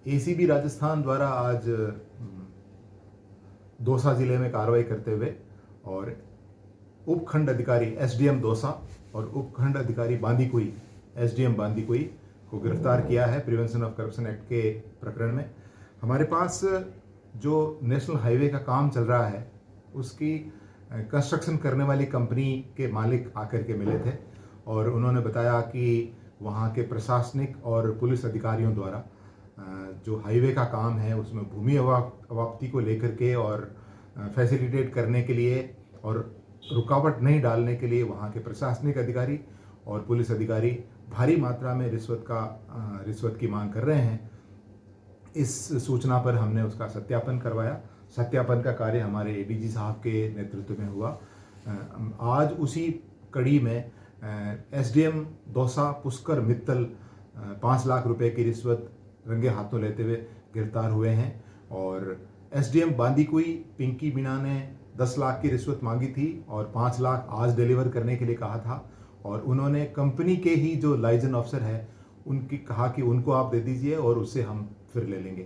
ACB Rajasthan द्वारा आज दौसा जिले में कार्रवाई करते हुए और उपखंड अधिकारी एसडीएम दौसा और उपखंड अधिकारी बांदीकुई एसडीएम बांदीकुई को गिरफ्तार किया है प्रिवेंशन ऑफ करप्शन एक्ट के प्रकरण में। हमारे पास जो नेशनल हाईवे का काम चल रहा है उसकी कंस्ट्रक्शन करने वाली कंपनी के मालिक आकर के मिले थे और उन्होंने बताया कि वहाँ के प्रशासनिक और पुलिस अधिकारियों द्वारा जो हाईवे का काम है उसमें भूमि अवाप्ति को लेकर के और फैसिलिटेट करने के लिए और रुकावट नहीं डालने के लिए वहाँ के प्रशासनिक अधिकारी और पुलिस अधिकारी भारी मात्रा में रिश्वत की मांग कर रहे हैं। इस सूचना पर हमने उसका सत्यापन करवाया। सत्यापन का कार्य हमारे एडीजी साहब के नेतृत्व में हुआ। आज उसी कड़ी में एसडीएम दौसा पुष्कर मित्तल 5 लाख रुपए की रिश्वत रंगे हाथों लेते हुए गिरफ्तार हुए हैं और एसडीएम बांदीकुई पिंकी मीणा ने 10 लाख की रिश्वत मांगी थी और 5 लाख आज डिलीवर करने के लिए कहा था और उन्होंने कंपनी के ही जो लाइजन ऑफिसर है उनकी कहा कि उनको आप दे दीजिए और उससे हम फिर ले लेंगे।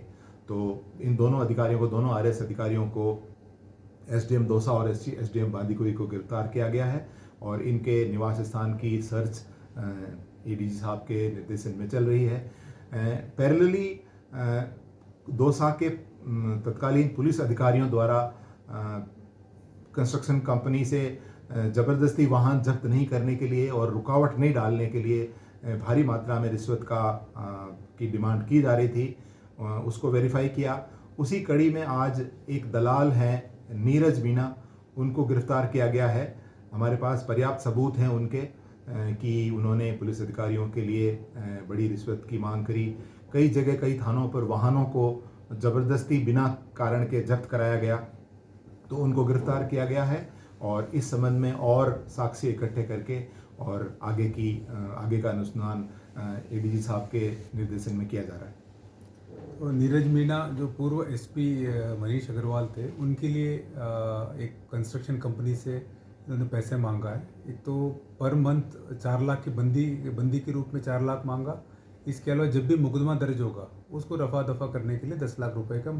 तो इन दोनों अधिकारियों को, दोनों आरएस अधिकारियों को, एसडीएम दौसा और एसडीएम बांदीकुई को गिरफ्तार किया गया है और इनके निवास स्थान की सर्च एडीजी साहब के निर्देशन में चल रही है। पैरेलली दौसा के तत्कालीन पुलिस अधिकारियों द्वारा कंस्ट्रक्शन कंपनी से ज़बरदस्ती वाहन जब्त नहीं करने के लिए और रुकावट नहीं डालने के लिए भारी मात्रा में रिश्वत की डिमांड की जा रही थी, उसको वेरीफाई किया। उसी कड़ी में आज एक दलाल हैं नीरज मीणा, उनको गिरफ्तार किया गया है। हमारे पास पर्याप्त सबूत हैं उनके कि उन्होंने पुलिस अधिकारियों के लिए बड़ी रिश्वत की मांग करी। कई जगह कई थानों पर वाहनों को ज़बरदस्ती बिना कारण के जब्त कराया गया, तो उनको गिरफ्तार किया गया है और इस संबंध में और साक्ष्य इकट्ठे करके और आगे का अनुसंधान एडीजी साहब के निर्देशन में किया जा रहा है। तो नीरज मीणा जो पूर्व एसपी मनीष अग्रवाल थे, उनके लिए एक कंस्ट्रक्शन कंपनी से इन्होंने पैसे मांगा है। एक तो पर मंथ 4 लाख की बंदी के रूप में 4 लाख मांगा। इसके अलावा जब भी मुकदमा दर्ज होगा उसको रफा दफा करने के लिए 10 लाख रुपए का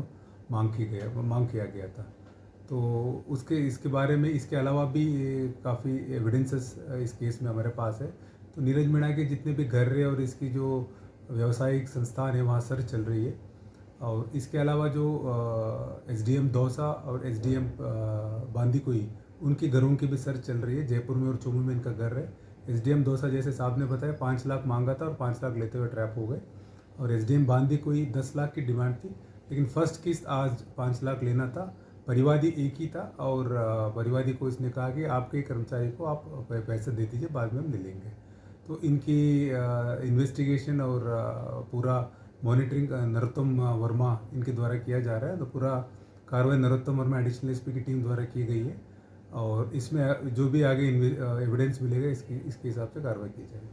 मांग किया गया था। तो इसके बारे में इसके अलावा भी काफ़ी एविडेंसेस इस केस में हमारे पास है। तो नीरज मीणा के जितने भी घर है और इसकी जो व्यावसायिक संस्थान है वहाँ सर्च चल रही है और इसके अलावा जो एसडीएम दौसा और एसडीएम बांदीकुई उनके घरों की भी सर्च चल रही है। जयपुर में और चुमू में इनका घर है। एसडीएम दौसा जैसे साहब ने बताया 5 लाख मांगा था और 5 लाख लेते हुए ट्रैप हो गए और एसडीएम बांदीकुई 10 लाख की डिमांड थी, लेकिन फर्स्ट किस्त आज 5 लाख लेना था। परिवादी एक ही था और परिवादी को इसने कहा कि आपके कर्मचारी को आप पैसे दे दीजिए, बाद में हम ले लेंगे। तो इनकी इन्वेस्टिगेशन और पूरा मॉनिटरिंग नरोत्तम वर्मा इनके द्वारा किया जा रहा है। तो पूरा कार्रवाई नरोत्तम वर्मा एडिशनल एसपी की टीम द्वारा की गई है और इसमें जो भी आगे एविडेंस मिलेगा इसके हिसाब से कार्रवाई की जाएगी।